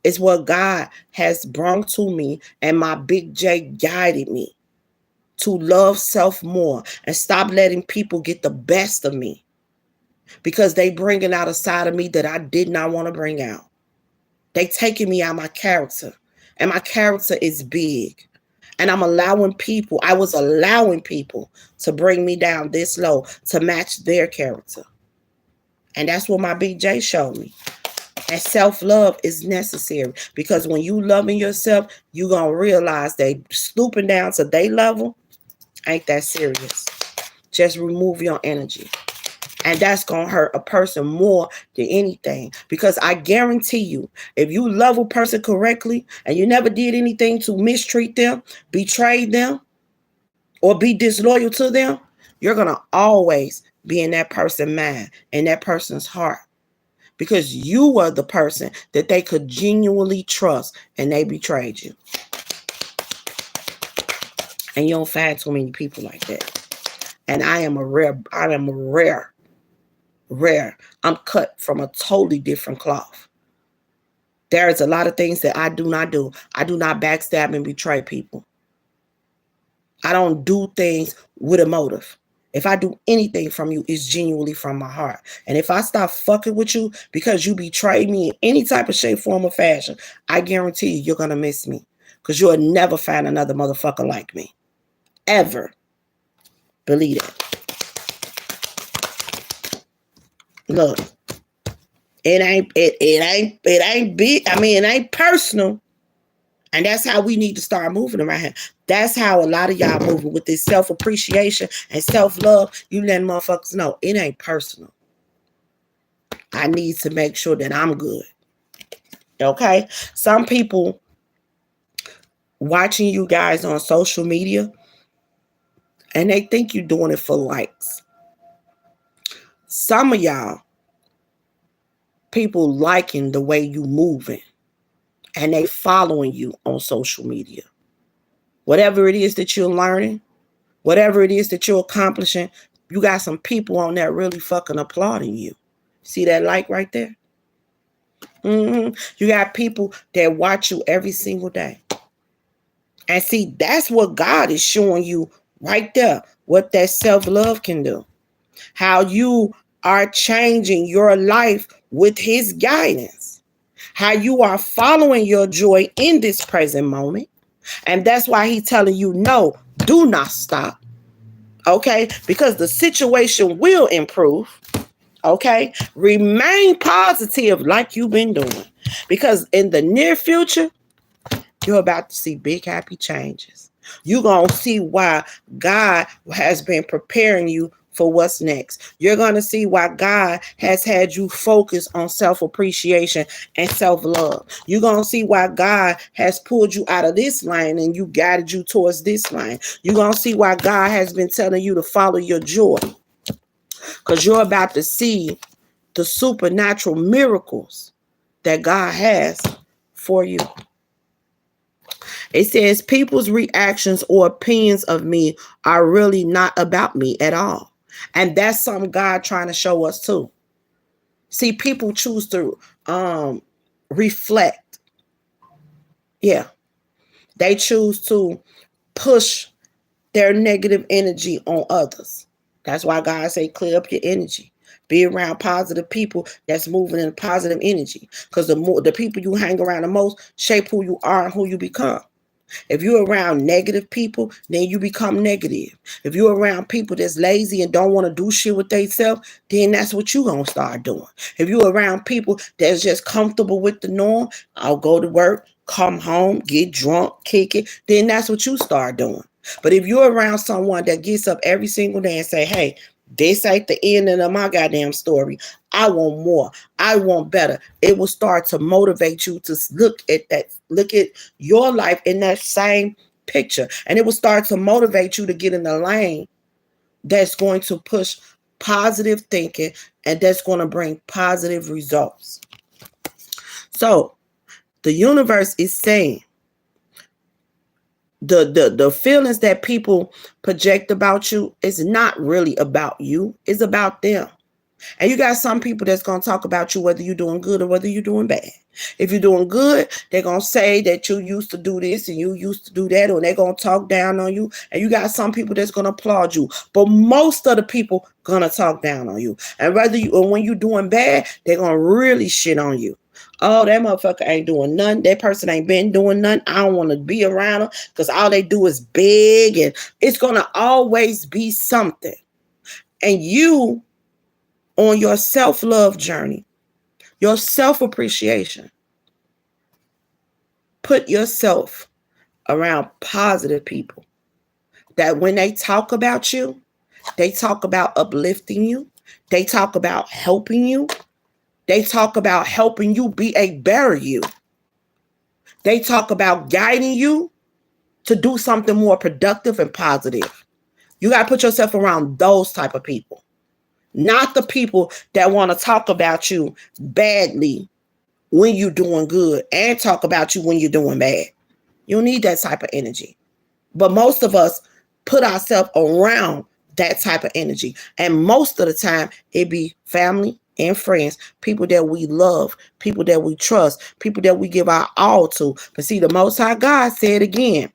is what God has brought to me, and my Big J guided me to love self more and stop letting people get the best of me because they bringing out a side of me that I did not want to bring out. They taking me out of my character, and my character is big. And I was allowing people to bring me down this low to match their character. And that's what my Big J showed me. And self-love is necessary because when you loving yourself, you're going to realize that stooping down to their level ain't that serious. Just remove your energy. And that's going to hurt a person more than anything. Because I guarantee you, if you love a person correctly and you never did anything to mistreat them, betray them, or be disloyal to them, you're going to always be in that person's mind, in that person's heart. Because you were the person that they could genuinely trust and they betrayed you. And you don't find too many people like that. And I am rare. I'm cut from a totally different cloth. There is a lot of things that I do not do. I do not backstab and betray people. I don't do things with a motive. If I do anything from you, it's genuinely from my heart. And if I stop fucking with you because you betrayed me in any type of shape, form, or fashion, I guarantee you're going to miss me. Because you'll never find another motherfucker like me. Ever. Believe it. Look. It ain't big. I mean, it ain't personal. And that's how we need to start moving around here. That's how a lot of y'all moving with this self-appreciation and self-love. You letting motherfuckers know it ain't personal. I need to make sure that I'm good. Okay? Some people watching you guys on social media and they think you're doing it for likes. Some of y'all, people liking the way you moving. And they following you on social media. Whatever it is that you're learning, whatever it is that you're accomplishing, you got some people on there really fucking applauding you. See that like right there? You got people that watch you every single day. And see, that's what God is showing you right there, what that self-love can do. How you are changing your life with his guidance. how you are following your joy in this present moment. And that's why he's telling you, no, do not stop. Okay? Because the situation will improve. Okay? Remain positive like you've been doing. Because in the near future, you're about to see big happy changes. You're going to see why God has been preparing you for what's next. You're going to see why God has had you focus on self-appreciation and self-love. You're going to see why God has pulled you out of this lane and you guided you towards this lane. You're going to see why God has been telling you to follow your joy. Because you're about to see the supernatural miracles that God has for you. It says people's reactions or opinions of me are really not about me at all. And that's something God trying to show us too. See, people choose to reflect. Yeah. They choose to push their negative energy on others. That's why God say clear up your energy. Be around positive people that's moving in positive energy. Because the people you hang around the most shape who you are and who you become. If you're around negative people, then you become negative. If you're around people that's lazy and don't want to do shit with themselves, then that's what you're going to start doing. If you're around people that's just comfortable with the norm, I'll go to work, come home, get drunk, kick it, then that's what you start doing. But if you're around someone that gets up every single day and say, hey, this ain't the ending of my goddamn story. I want more. I want better. It will start to motivate you to look at your life in that same picture. And it will start to motivate you to get in the lane that's going to push positive thinking and that's going to bring positive results. So the universe is saying the feelings that people project about you is not really about you. It's about them. And you got some people that's going to talk about you whether you're doing good or whether you're doing bad. If you're doing good, they're going to say that you used to do this and you used to do that, or they're going to talk down on you. And you got some people that's going to applaud you. But most of the people going to talk down on you. And when you're doing bad, they're going to really shit on you. Oh, that motherfucker ain't doing nothing. That person ain't been doing nothing. I don't want to be around them because all they do is beg, and it's going to always be something. And you, on your self-love journey, your self-appreciation, put yourself around positive people that when they talk about you, they talk about uplifting you. They talk about helping you. They talk about helping you be a better you. They talk about guiding you to do something more productive and positive. You got to put yourself around those type of people. Not the people that want to talk about you badly when you're doing good and talk about you when you're doing bad. You don't need that type of energy. But most of us put ourselves around that type of energy. And most of the time, it be family and friends, people that we love, people that we trust, people that we give our all to. But see, the Most High God said again,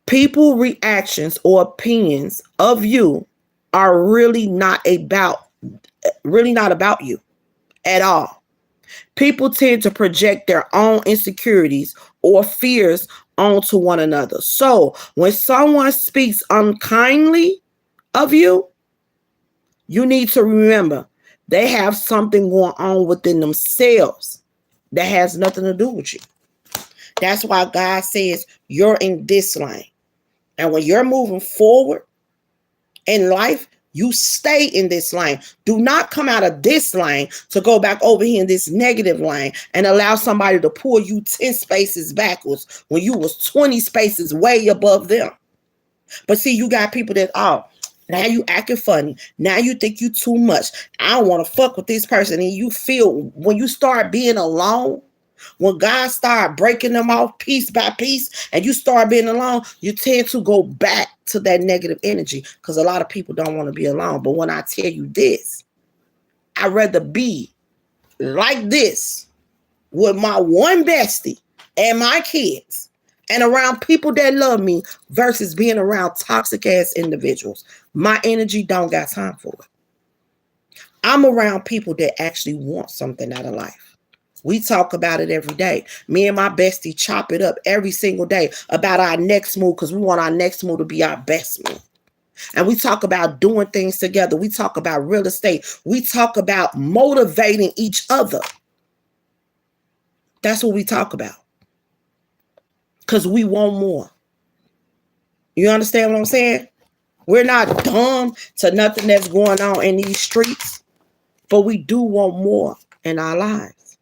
people reactions or opinions of you are really not about you at all. People tend to project their own insecurities or fears onto one another. So when someone speaks unkindly of you, you need to remember they have something going on within themselves that has nothing to do with you. That's why God says you're in this lane. And when you're moving forward in life, you stay in this lane. Do not come out of this lane to go back over here in this negative lane and allow somebody to pull you 10 spaces backwards when you was 20 spaces way above them. But see, you got people that, now you acting funny. Now you think you too much. I don't want to fuck with this person. And you feel when you start being alone, when God start breaking them off piece by piece and you start being alone, you tend to go back to that negative energy because a lot of people don't want to be alone. But when I tell you this, I'd rather be like this with my one bestie and my kids and around people that love me versus being around toxic ass individuals. My energy don't got time for it. I'm around people that actually want something out of life. We talk about it every day. Me and my bestie chop it up every single day about our next move because we want our next move to be our best move. And we talk about doing things together. We talk about real estate. We talk about motivating each other. That's what we talk about. Because we want more. You understand what I'm saying? We're not dumb to nothing that's going on in these streets, but we do want more in our lives.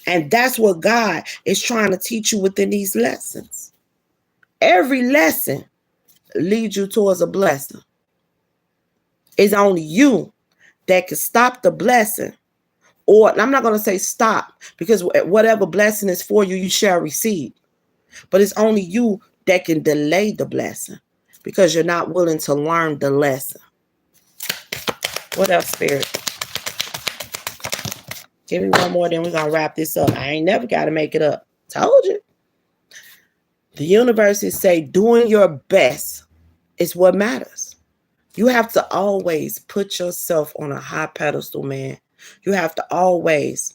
And that's what God is trying to teach you within these lessons. Every lesson leads you towards a blessing. It's only you that can stop the blessing. Or I'm not going to say stop, because whatever blessing is for you, you shall receive. But it's only you that can delay the blessing because you're not willing to learn the lesson. What else, Spirit? Give me one more, then we're going to wrap this up. I ain't never got to make it up. Told you. The universes say doing your best is what matters. You have to always put yourself on a high pedestal, man. You have to always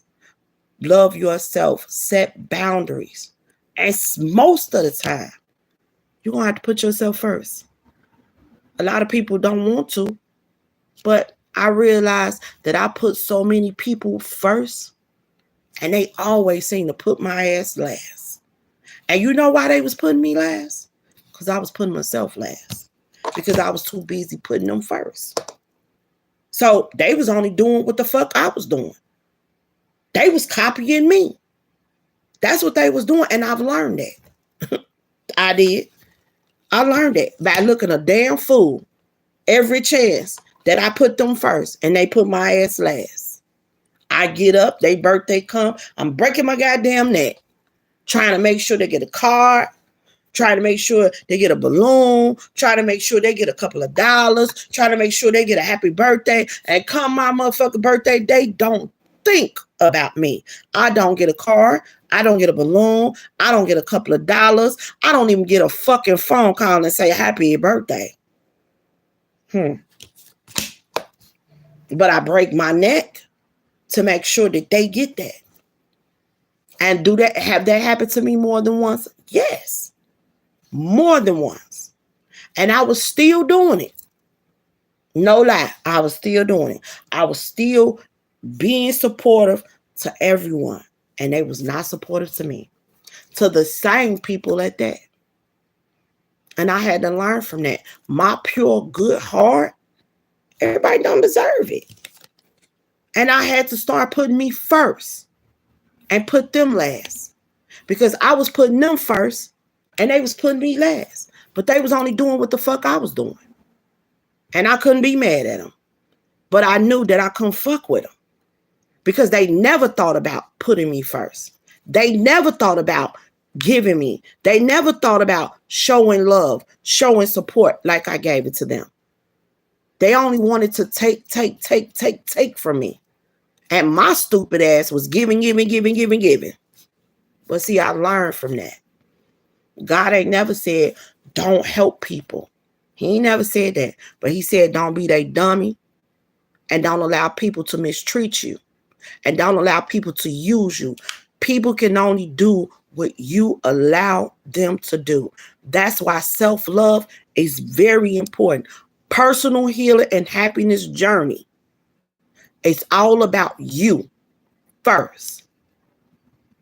love yourself, set boundaries. And most of the time, you're going to have to put yourself first. A lot of people don't want to, but I realized that I put so many people first, and they always seem to put my ass last. And you know why they was putting me last? Because I was putting myself last. Because I was too busy putting them first. So they was only doing what the fuck I was doing. They was copying me. That's what they was doing, and I've learned that. I did. I learned that by looking a damn fool every chance that I put them first and they put my ass last. I get up, they birthday come, I'm breaking my goddamn neck, trying to make sure they get a card, trying to make sure they get a balloon, trying to make sure they get a couple of dollars, trying to make sure they get a happy birthday, and come my motherfucking birthday, they don't think about me. I don't get a card. I don't get a balloon. I don't get a couple of dollars. I don't even get a fucking phone call and say happy birthday. But I break my neck to make sure that they get that. And do that, have that happen to me more than once? Yes. More than once. And I was still doing it. No lie. I was still doing it. I was still being supportive to everyone. And they was not supportive to me. To the same people at that. And I had to learn from that. My pure good heart, everybody don't deserve it. And I had to start putting me first and put them last. Because I was putting them first and they was putting me last. But they was only doing what the fuck I was doing. And I couldn't be mad at them. But I knew that I couldn't fuck with them. Because they never thought about putting me first. They never thought about giving me. They never thought about showing love, showing support like I gave it to them. They only wanted to take from me. And my stupid ass was giving. But see, I learned from that. God ain't never said, don't help people. He ain't never said that. But he said, don't be that dummy. And don't allow people to mistreat you. And don't allow people to use you. People can only do what you allow them to do. That's why self-love is very important. Personal healing and happiness journey. It's all about you first.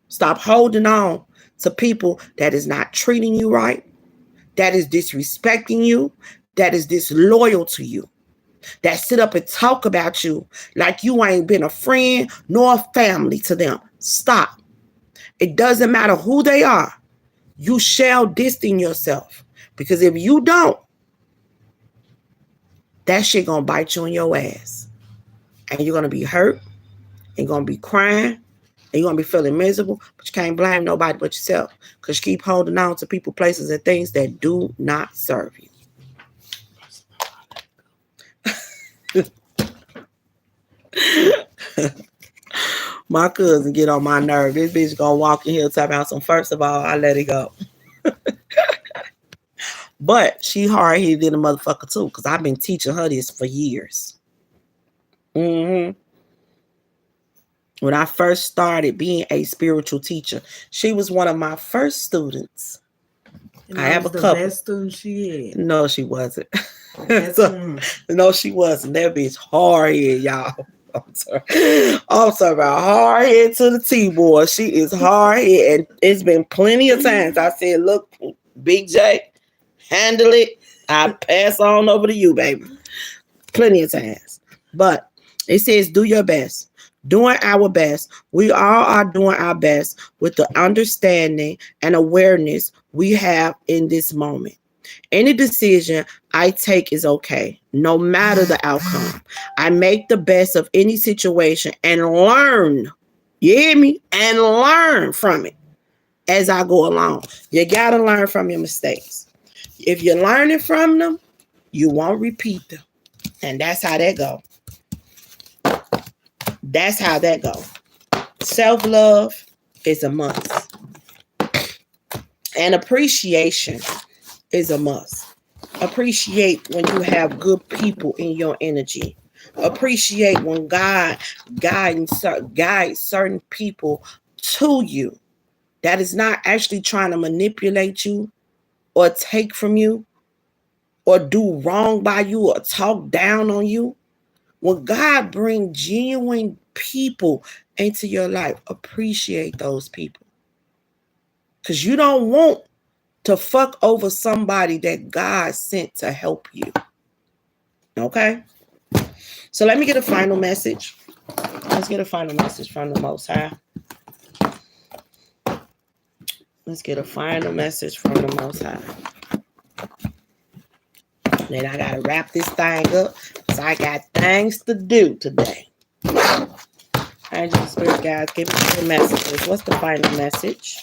Stop holding on to people that is not treating you right, that is disrespecting you, that is disloyal to you, that sit up and talk about you like you ain't been a friend nor a family to them. Stop. It doesn't matter who they are. You shall distance yourself. Because if you don't, that shit gonna bite you in your ass. And you're gonna be hurt. And you're gonna be crying. And you're gonna be feeling miserable. But you can't blame nobody but yourself. Because you keep holding on to people, places, and things that do not serve you. My cousin get on my nerve. This bitch gonna walk in here talking about some. First of all, I let it go. But she hard-headed than a motherfucker too, because I've been teaching her this for years. When I first started being a spiritual teacher, she was one of my first students. And I have a the couple. best student she had. No, she wasn't. So, no, she wasn't. That bitch hard head, y'all. I'm sorry. I'm talking about hard head to the T, boy. She is hard head, and it's been plenty of times I said, "Look, Big J, handle it. I pass on over to you, baby." Plenty of times, but it says, "Do your best." Doing our best. We all are doing our best with the understanding and awareness we have in this moment. Any decision I take is okay, no matter the outcome. I make the best of any situation and learn. You hear me? And learn from it as I go along. You got to learn from your mistakes. If you're learning from them, you won't repeat them. And that's how that go. That's how that go. Self-love is a must. And appreciation is a must. Appreciate when you have good people in your energy. Appreciate when God guides certain people to you that is not actually trying to manipulate you or take from you or do wrong by you or talk down on you. When God brings genuine people into your life, appreciate those people. Because you don't want to fuck over somebody that God sent to help you. Okay? So let me get a final message. Let's get a final message from the Most High. Let's get a final message from the Most High. Then I got to wrap this thing up because I got things to do today. Angel Spirit guys, give me your messages. What's the final message?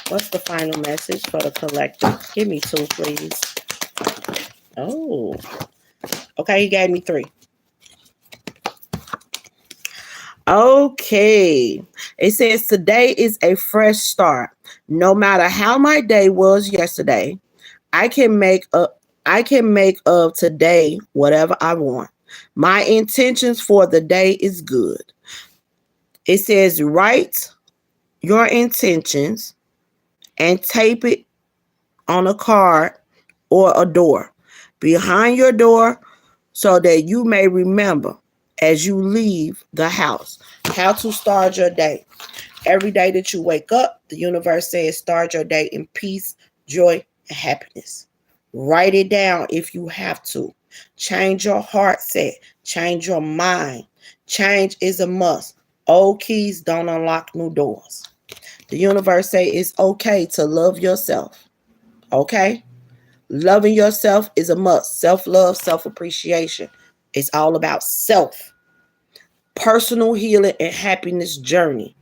What's the final message for the collective? Give me 2, please. Oh. Okay, he gave me 3. Okay. It says today is a fresh start. No matter how my day was yesterday, I can make of today whatever I want. My intentions for the day is good. It says write your intentions and tape it on a card or a door behind your door so that you may remember as you leave the house how to start your day. Every day that you wake up, the universe says start your day in peace, joy, and happiness. Write it down if you have to. Change your heart set. Change your mind. Change is a must. Old keys don't unlock new doors. The universe says it's okay to love yourself. Okay? Loving yourself is a must. Self-love, self-appreciation. It's all about self. Personal healing and happiness journey.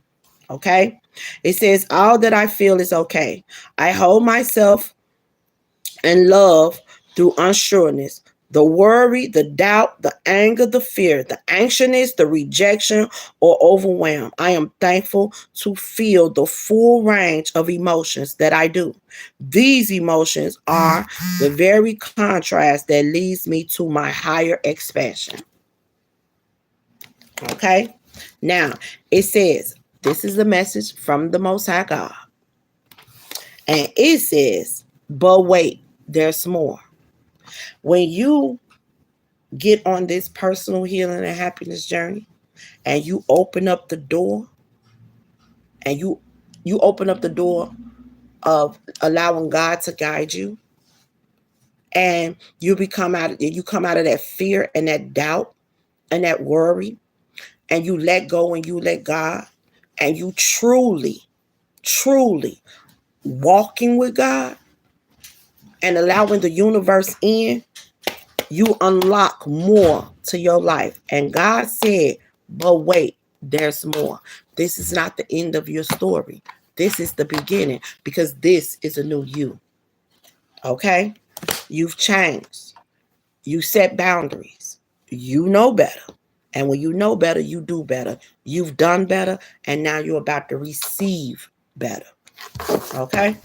Okay? It says all that I feel is okay. I hold myself in love through unsureness. The worry, the doubt, the anger, the fear, the anxiousness, the rejection, or overwhelm. I am thankful to feel the full range of emotions that I do. These emotions are the very contrast that leads me to my higher expansion. Okay? Now, it says, this is the message from the Most High God. And it says, but wait, there's more. When you get on this personal healing and happiness journey and you open up the door and you open up the door of allowing God to guide you and you come out of that fear and that doubt and that worry and you let go and you let God and you truly walking with God and allowing the universe in, you unlock more to your life. And God said, but wait, there's more. This is not the end of your story. This is the beginning because this is a new you. Okay? You've changed. You set boundaries. You know better. And when you know better, you do better. You've done better. And now you're about to receive better. Okay?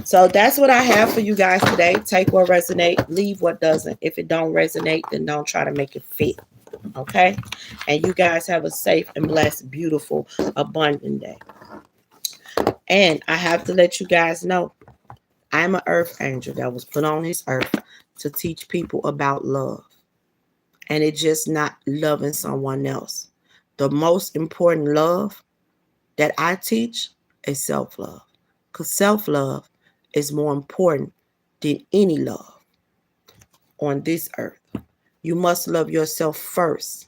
So that's what I have for you guys today. Take what resonates, leave what doesn't. If it don't resonate, then don't try to make it fit. Okay? And you guys have a safe and blessed, beautiful, abundant day. And I have to let you guys know, I'm an earth angel that was put on this earth to teach people about love. And it's just not loving someone else. The most important love that I teach is self-love. Because self-love is more important than any love on this earth. You must love yourself first.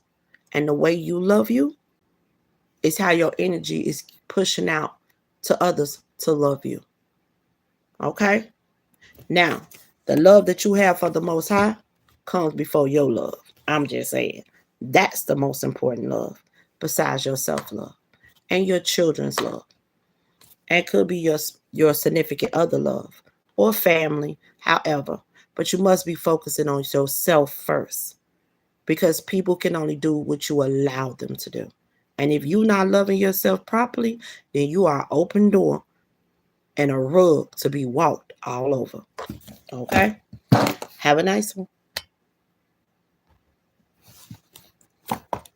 And the way you love you is how your energy is pushing out to others to love you. Okay? Now, the love that you have for the Most High comes before your love. I'm just saying. That's the most important love besides your self-love and your children's love. And could be your significant other love or family, however. But you must be focusing on yourself first, because people can only do what you allow them to do. And if you're not loving yourself properly, then you are an open door and a rug to be walked all over. Okay? Have a nice one.